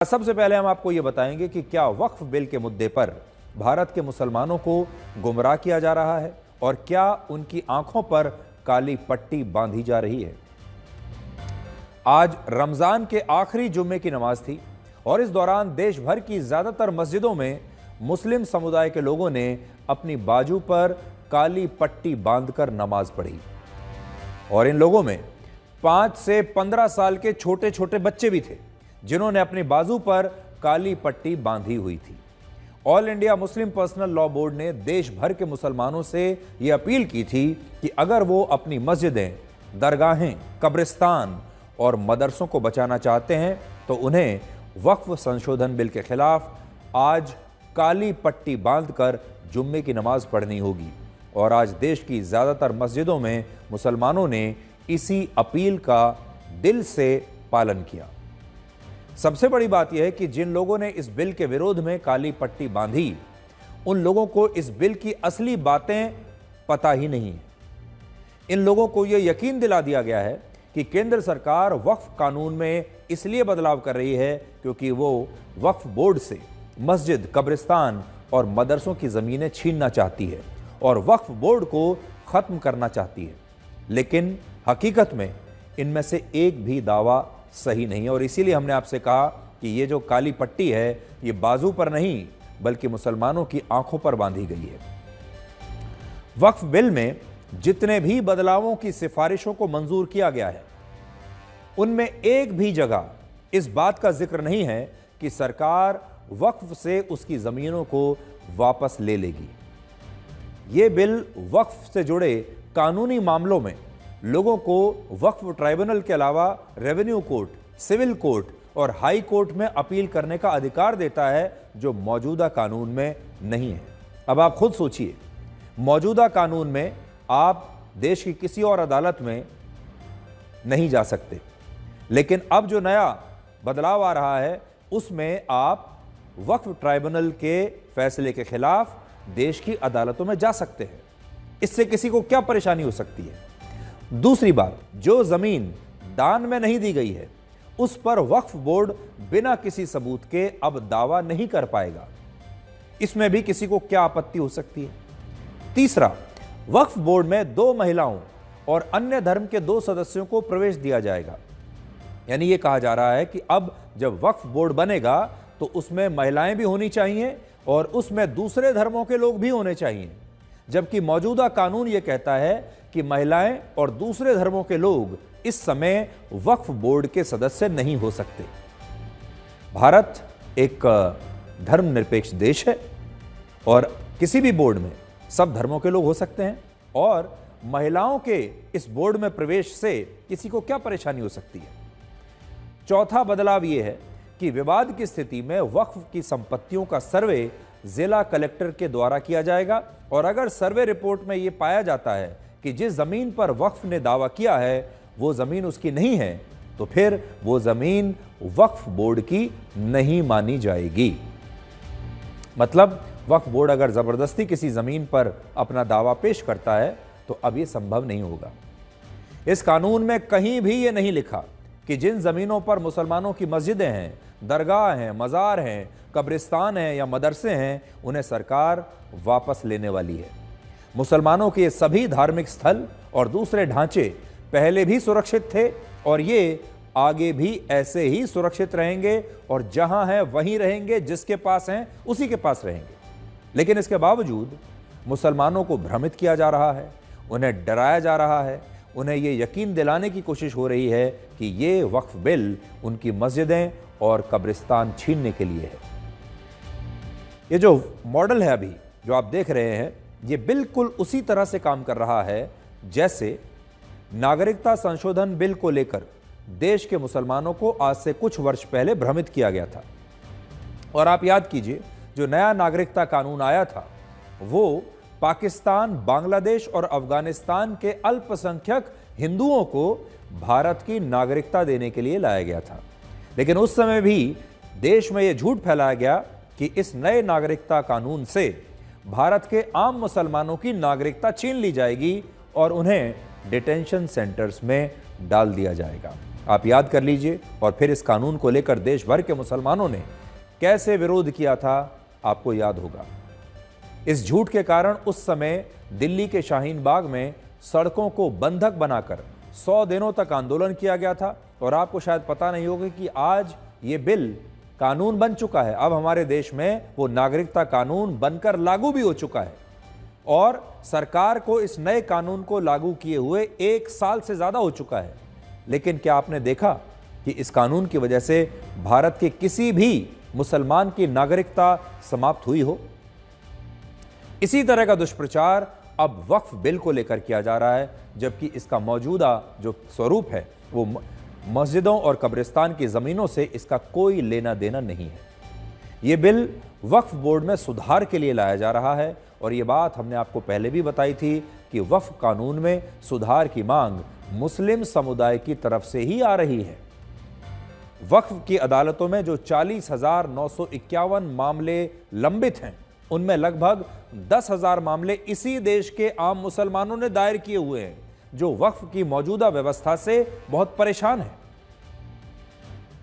सबसे पहले हम आपको यह बताएंगे कि क्या वक्फ बिल के मुद्दे पर भारत के मुसलमानों को गुमराह किया जा रहा है और क्या उनकी आंखों पर काली पट्टी बांधी जा रही है। आज रमजान के आखिरी जुम्मे की नमाज थी और इस दौरान देश भर की ज्यादातर मस्जिदों में मुस्लिम समुदाय के लोगों ने अपनी बाजू पर काली पट्टी बांधकर नमाज पढ़ी और इन लोगों में 5 से 15 साल के छोटे छोटे बच्चे भी थे जिन्होंने अपनी बाजू पर काली पट्टी बांधी हुई थी। All India Muslim personal law board ने देश भर के मुसलमानों से यह अपील की थी कि अगर वो अपनी मस्जिदें, दरगाहें, कब्रिस्तान और मदरसों को बचाना चाहते हैं तो उन्हें वक्फ संशोधन बिल के खिलाफ आज काली पट्टी बांधकर जुम्मे की नमाज पढ़नी होगी। और आज देश की ज्यादातर मस्जिदों में मुसलमानों ने इसी अपील का दिल से पालन किया। सबसे बड़ी बात यह है कि जिन लोगों ने इस बिल के विरोध में काली पट्टी बांधी, उन लोगों को इस बिल की असली बातें पता ही नहीं है। इन लोगों को यह यकीन दिला दिया गया है कि केंद्र सरकार वक्फ कानून में इसलिए बदलाव कर रही है क्योंकि वो वक्फ बोर्ड से मस्जिद, कब्रिस्तान और मदरसों की ज़मीनें छीनना चाहती है और वक्फ बोर्ड को ख़त्म करना चाहती है। लेकिन हकीकत में इनमें से एक भी दावा सही नहीं है और इसीलिए हमने आपसे कहा कि ये जो काली पट्टी है ये बाजू पर नहीं बल्कि मुसलमानों की आंखों पर बांधी गई है। वक्फ बिल में जितने भी बदलावों की सिफारिशों को मंजूर किया गया है उनमें एक भी जगह इस बात का जिक्र नहीं है कि सरकार वक्फ से उसकी जमीनों को वापस ले लेगी। ये बिल वक्फ से जुड़े कानूनी मामलों में लोगों को वक्फ ट्राइब्यूनल के अलावा रेवेन्यू कोर्ट, सिविल कोर्ट और हाई कोर्ट में अपील करने का अधिकार देता है जो मौजूदा कानून में नहीं है। अब आप खुद सोचिए, मौजूदा कानून में आप देश की किसी और अदालत में नहीं जा सकते, लेकिन अब जो नया बदलाव आ रहा है उसमें आप वक्फ ट्राइब्यूनल के फैसले के खिलाफ देश की अदालतों में जा सकते हैं। इससे किसी को क्या परेशानी हो सकती है। दूसरी बात, जो जमीन दान में नहीं दी गई है उस पर वक्फ बोर्ड बिना किसी सबूत के अब दावा नहीं कर पाएगा। इसमें भी किसी को क्या आपत्ति हो सकती है। तीसरा, वक्फ बोर्ड में 2 महिलाओं और अन्य धर्म के 2 सदस्यों को प्रवेश दिया जाएगा। यानी यह कहा जा रहा है कि अब जब वक्फ बोर्ड बनेगा तो उसमें महिलाएं भी होनी चाहिए और उसमें दूसरे धर्मों के लोग भी होने चाहिए, जबकि मौजूदा कानून यह कहता है कि महिलाएं और दूसरे धर्मों के लोग इस समय वक्फ बोर्ड के सदस्य नहीं हो सकते। भारत एक धर्मनिरपेक्ष देश है और किसी भी बोर्ड में सब धर्मों के लोग हो सकते हैं और महिलाओं के इस बोर्ड में प्रवेश से किसी को क्या परेशानी हो सकती है। चौथा बदलाव यह है कि विवाद की स्थिति में वक्फ की संपत्तियों का सर्वे जिला कलेक्टर के द्वारा किया जाएगा और अगर सर्वे रिपोर्ट में यह पाया जाता है कि जिस जमीन पर वक्फ ने दावा किया है वो जमीन उसकी नहीं है तो फिर वो जमीन वक्फ बोर्ड की नहीं मानी जाएगी। मतलब वक्फ बोर्ड अगर जबरदस्ती किसी जमीन पर अपना दावा पेश करता है तो अब यह संभव नहीं होगा। इस कानून में कहीं भी यह नहीं लिखा कि जिन जमीनों पर मुसलमानों की मस्जिदें हैं, दरगाह हैं, मज़ार हैं, कब्रिस्तान हैं या मदरसे हैं उन्हें सरकार वापस लेने वाली है। मुसलमानों के सभी धार्मिक स्थल और दूसरे ढांचे पहले भी सुरक्षित थे और ये आगे भी ऐसे ही सुरक्षित रहेंगे और जहां हैं वहीं रहेंगे, जिसके पास हैं उसी के पास रहेंगे। लेकिन इसके बावजूद मुसलमानों को भ्रमित किया जा रहा है, उन्हें डराया जा रहा है, उन्हें ये यकीन दिलाने की कोशिश हो रही है कि ये वक्फ बिल उनकी मस्जिदें और कब्रिस्तान छीनने के लिए है। ये जो मॉडल है अभी जो आप देख रहे हैं ये बिल्कुल उसी तरह से काम कर रहा है जैसे नागरिकता संशोधन बिल को लेकर देश के मुसलमानों को आज से कुछ वर्ष पहले भ्रमित किया गया था। और आप याद कीजिए, जो नया नागरिकता कानून आया था वो पाकिस्तान, बांग्लादेश और अफगानिस्तान के अल्पसंख्यक हिंदुओं को भारत की नागरिकता देने के लिए लाया गया था। लेकिन उस समय भी देश में यह झूठ फैलाया गया कि इस नए नागरिकता कानून से भारत के आम मुसलमानों की नागरिकता छीन ली जाएगी और उन्हें डिटेंशन सेंटर्स में डाल दिया जाएगा। आप याद कर लीजिए और फिर इस कानून को लेकर देश भर के मुसलमानों ने कैसे विरोध किया था, आपको याद होगा। इस झूठ के कारण उस समय दिल्ली के शाहीन बाग में सड़कों को बंधक बनाकर 100 दिनों तक आंदोलन किया गया था। और आपको शायद पता नहीं होगा कि आज ये बिल कानून बन चुका है। अब हमारे देश में वो नागरिकता कानून बनकर लागू भी हो चुका है और सरकार को इस नए कानून को लागू किए हुए 1 साल से ज्यादा हो चुका है। लेकिन क्या आपने देखा कि इस कानून की वजह से भारत के किसी भी मुसलमान की नागरिकता समाप्त हुई हो? इसी तरह का दुष्प्रचार अब वक्फ बिल को लेकर किया जा रहा है, जबकि इसका मौजूदा जो स्वरूप है वो मस्जिदों और कब्रिस्तान की जमीनों से इसका कोई लेना देना नहीं है। यह बिल वक्फ बोर्ड में सुधार के लिए लाया जा रहा है और यह बात हमने आपको पहले भी बताई थी कि वक्फ कानून में सुधार की मांग मुस्लिम समुदाय की तरफ से ही आ रही है। वक्फ की अदालतों में जो 40,951 मामले लंबित हैं, उनमें लगभग 10,000 मामले इसी देश के आम मुसलमानों ने दायर किए हुए हैं, जो वक्फ की मौजूदा व्यवस्था से बहुत परेशान हैं।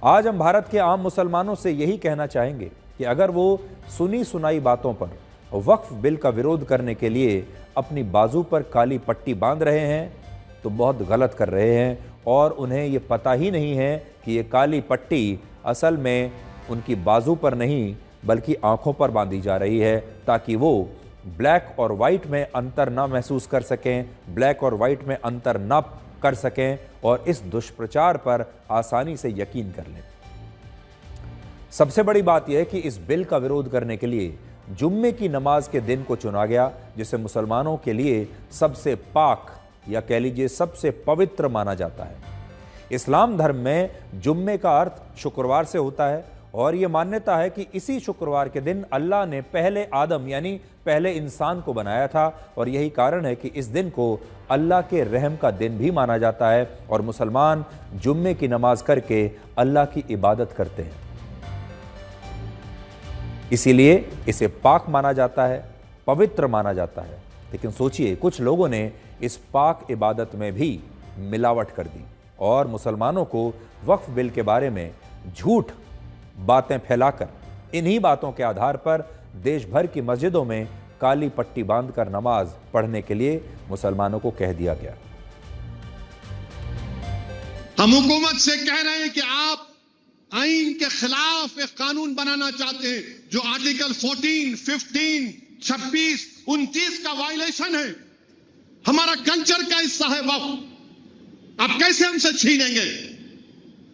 आज हम भारत के आम मुसलमानों से यही कहना चाहेंगे कि अगर वो सुनी सुनाई बातों पर वक्फ बिल का विरोध करने के लिए अपनी बाजू पर काली पट्टी बांध रहे हैं तो बहुत गलत कर रहे हैं और उन्हें ये पता ही नहीं है कि ये काली पट्टी असल में उनकी बाजू पर नहीं बल्कि आंखों पर बांधी जा रही है, ताकि वो ब्लैक और वाइट में अंतर ना महसूस कर सकें, ब्लैक और वाइट में अंतर ना कर सकें और इस दुष्प्रचार पर आसानी से यकीन कर लें। सबसे बड़ी बात यह है कि इस बिल का विरोध करने के लिए जुम्मे की नमाज के दिन को चुना गया, जिसे मुसलमानों के लिए सबसे पाक या कह लीजिए सबसे पवित्र माना जाता है। इस्लाम धर्म में जुम्मे का अर्थ शुक्रवार से होता है और यह मान्यता है कि इसी शुक्रवार के दिन अल्लाह ने पहले आदम यानी पहले इंसान को बनाया था और यही कारण है कि इस दिन को अल्लाह के रहम का दिन भी माना जाता है और मुसलमान जुम्मे की नमाज करके अल्लाह की इबादत करते हैं। इसीलिए इसे पाक माना जाता है, पवित्र माना जाता है। लेकिन सोचिए, कुछ लोगों ने इस पाक इबादत में भी मिलावट कर दी और मुसलमानों को वक्फ बिल के बारे में झूठ बातें फैलाकर इन्हीं बातों के आधार पर देश भर की मस्जिदों में काली पट्टी बांधकर नमाज पढ़ने के लिए मुसलमानों को कह दिया गया। हम हुकूमत से कह रहे हैं कि आप आइन के खिलाफ एक कानून बनाना चाहते हैं जो आर्टिकल 14, 15, 26, 29 का वायलेशन है। हमारा कल्चर का हिस्सा है वक्फ, आप कैसे हमसे छीनेंगे?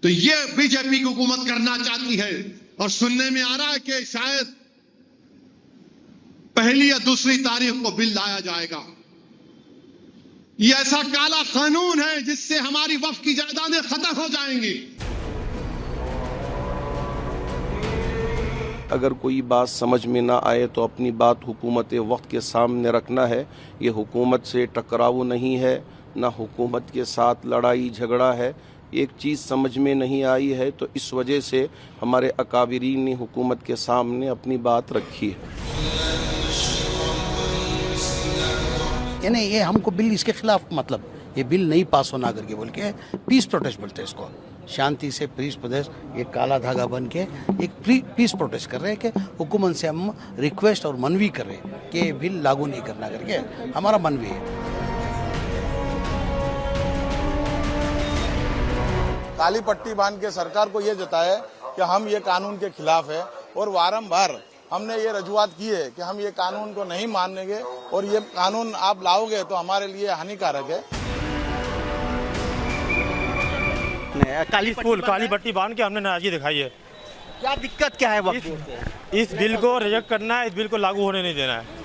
तो ये बीजेपी की हुकूमत करना चाहती है और सुनने में आ रहा है कि शायद पहली या दूसरी तारीख को बिल लाया जाएगा। ये ऐसा काला कानून है जिससे हमारी वक्फ की जायदादें खत्म हो जाएंगी। अगर कोई बात समझ में ना आए तो अपनी बात हुकूमत वक्त के सामने रखना है। ये हुकूमत से टकराव नहीं है, ना हुकूमत के साथ लड़ाई झगड़ा है। एक चीज़ समझ में नहीं आई है तो इस वजह से हमारे अकाबिरीन ने हुकूमत के सामने अपनी बात रखी है। यानी ये हमको बिल इसके खिलाफ, मतलब ये बिल नहीं पास होना करके बोल के पीस प्रोटेस्ट बोलते हैं इसको, शांति से पीस प्रोटेस्ट, ये काला धागा बन के एक पीस प्रोटेस्ट कर रहे हैं कि हुकूमत से हम रिक्वेस्ट और मनवी कर रहे हैं कि ये बिल लागू नहीं करना करके हमारा मनवी है। काली पट्टी बांध के सरकार को ये जताया कि हम ये कानून के खिलाफ है और बारंबार हमने ये रजूआत की है कि हम ये कानून को नहीं मानेंगे और ये कानून आप लाओगे तो हमारे लिए हानिकारक है। काली पट्टी बांध के हमने नाराजगी दिखाई है। क्या दिक्कत क्या है वक्त को? इस बिल को रिजेक्ट करना है, इस बिल को लागू होने नहीं देना है।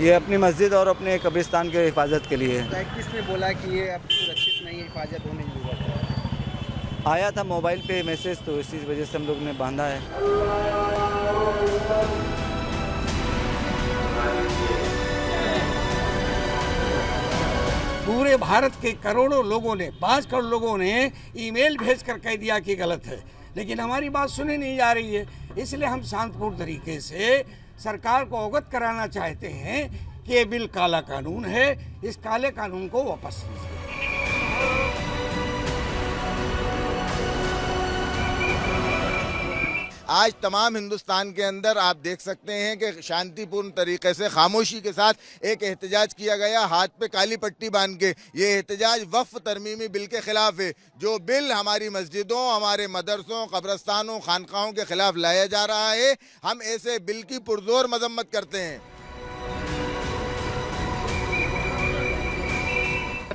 ये अपनी मस्जिद और अपने कब्रिस्तान के हिफाजत के लिए है। किसने बोला कि ये अब सुरक्षित नहीं है, हिफाजत होने की जरूरत है? आया था मोबाइल पे मैसेज, तो इसी वजह से हम लोग ने बांधा है। पूरे भारत के करोड़ों लोगों ने, 5 करोड़ लोगों ने ईमेल भेजकर कह दिया कि गलत है, लेकिन हमारी बात सुनी नहीं जा रही है। इसलिए हम शांतिपूर्ण तरीके से सरकार को अवगत कराना चाहते हैं कि ये बिल काला कानून है, इस काले कानून को वापस लीजिए। आज तमाम हिंदुस्तान के अंदर आप देख सकते हैं कि शांतिपूर्ण तरीके से खामोशी के साथ एक एहतजाज किया गया, हाथ पे काली पट्टी बांध के। ये एहतजाज वक्फ तरमीमी बिल के खिलाफ है, जो बिल हमारी मस्जिदों, हमारे मदरसों, कब्रस्तानों, खानकाहों के खिलाफ लाया जा रहा है। हम ऐसे बिल की पुरजोर मजम्मत करते हैं।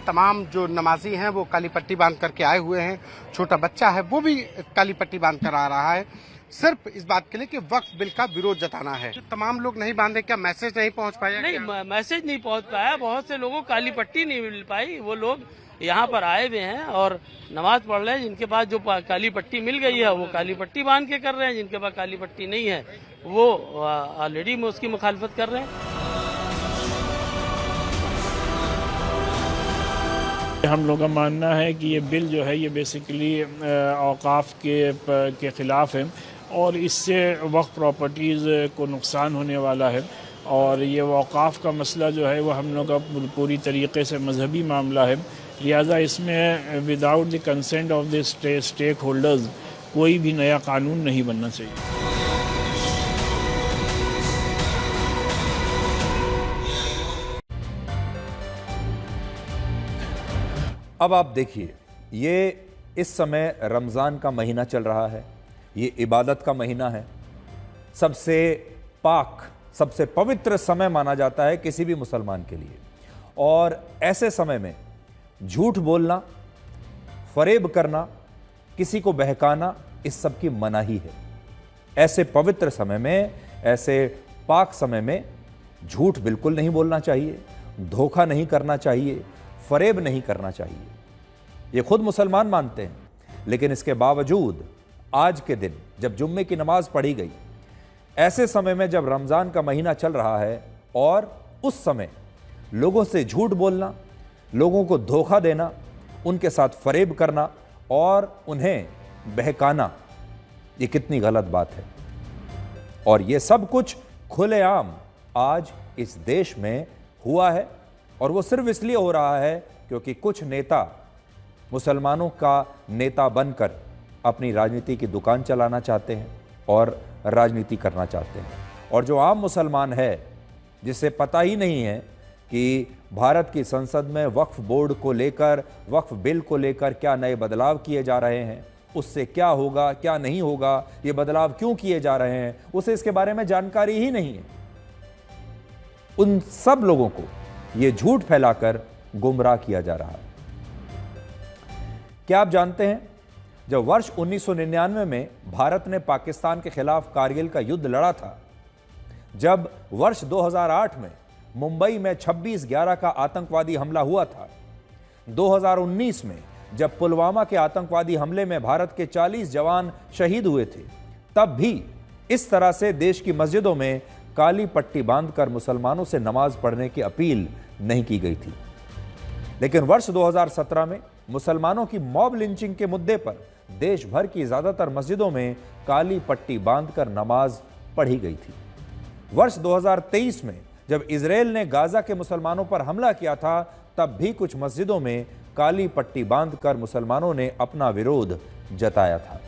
तमाम जो नमाजी हैं वो काली पट्टी बांध करके आए हुए हैं, छोटा बच्चा है वो भी काली पट्टी बांध कर आ रहा है, सिर्फ इस बात के लिए कि वक्फ बिल का विरोध जताना है। तमाम लोग नहीं बांधे, क्या मैसेज नहीं पहुंच पाया? नहीं, मैसेज नहीं पहुंच पाया। बहुत से लोगों को काली पट्टी नहीं मिल पाई। वो लोग यहाँ पर आए हुए हैं और नमाज पढ़ रहे हैं। जिनके पास जो काली पट्टी मिल गई है वो काली पट्टी बांध के कर रहे हैं, जिनके पास काली पट्टी नहीं है वो ऑलरेडी में उसकी मुखालफत कर रहे हैं। हम लोग का मानना है कि ये बिल जो है ये बेसिकली औकाफ के ख़िलाफ़ है और इससे वक्फ प्रॉपर्टीज़ को नुकसान होने वाला है। और ये औकाफ का मसला जो है वो हम लोग का पूरी तरीके से मजहबी मामला है, लिहाजा इसमें without the consent of the stakeholders कोई भी नया कानून नहीं बनना चाहिए। अब आप देखिए, ये इस समय रमज़ान का महीना चल रहा है, ये इबादत का महीना है, सबसे पाक, सबसे पवित्र समय माना जाता है किसी भी मुसलमान के लिए। और ऐसे समय में झूठ बोलना, फरेब करना, किसी को बहकाना, इस सब की मनाही है। ऐसे पवित्र समय में, ऐसे पाक समय में झूठ बिल्कुल नहीं बोलना चाहिए, धोखा नहीं करना चाहिए, फरेब नहीं करना चाहिए। ये खुद मुसलमान मानते हैं, लेकिन इसके बावजूद आज के दिन जब जुम्मे की नमाज पढ़ी गई, ऐसे समय में जब रमज़ान का महीना चल रहा है और उस समय लोगों से झूठ बोलना, लोगों को धोखा देना, उनके साथ फरेब करना और उन्हें बहकाना, ये कितनी गलत बात है। और ये सब कुछ खुलेआम आज इस देश में हुआ है और वो सिर्फ इसलिए हो रहा है क्योंकि कुछ नेता मुसलमानों का नेता बनकर अपनी राजनीति की दुकान चलाना चाहते हैं और राजनीति करना चाहते हैं। और जो आम मुसलमान है, जिसे पता ही नहीं है कि भारत की संसद में वक्फ बोर्ड को लेकर, वक्फ बिल को लेकर क्या नए बदलाव किए जा रहे हैं, उससे क्या होगा, क्या नहीं होगा, ये बदलाव क्यों किए जा रहे हैं, उसे इसके बारे में जानकारी ही नहीं है। उन सब लोगों को ये झूठ फैलाकर गुमराह किया जा रहा है। क्या आप जानते हैं, जब वर्ष 1999 में भारत ने पाकिस्तान के खिलाफ कारगिल का युद्ध लड़ा था, जब वर्ष 2008 में मुंबई में 26/11 का आतंकवादी हमला हुआ था, 2019 में जब पुलवामा के आतंकवादी हमले में भारत के 40 जवान शहीद हुए थे, तब भी इस तरह से देश की मस्जिदों में काली पट्टी बांधकर मुसलमानों से नमाज पढ़ने की अपील नहीं की गई थी। लेकिन वर्ष 2017 में मुसलमानों की मॉब लिंचिंग के मुद्दे पर देश भर की ज्यादातर मस्जिदों में काली पट्टी बांधकर नमाज पढ़ी गई थी। वर्ष 2023 में जब इजराइल ने गाजा के मुसलमानों पर हमला किया था, तब भी कुछ मस्जिदों में काली पट्टी बांधकर मुसलमानों ने अपना विरोध जताया था।